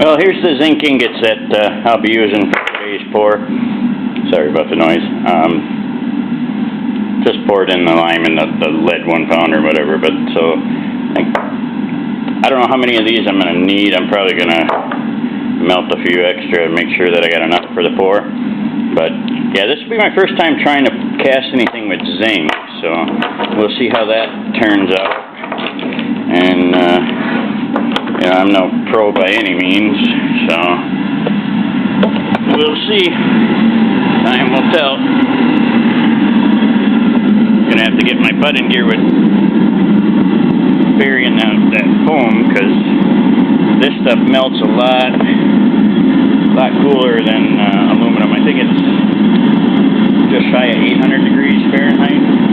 Well, here's the zinc ingots that I'll be using for today's pour. Sorry about the noise. Just poured in the lime and the lead 1 pound or whatever, but so I don't know how many of these I'm going to need. I'm probably going to melt a few extra and make sure that I got enough for the pour. But yeah, this will be my first time trying to cast anything with zinc, so we'll see how that turns out. And you know, I'm no pro by any means, so we'll see. Time will tell. Gonna have to get my button gear with burying that foam, because this stuff melts a lot cooler than aluminum. I think it's just shy of 800 degrees Fahrenheit.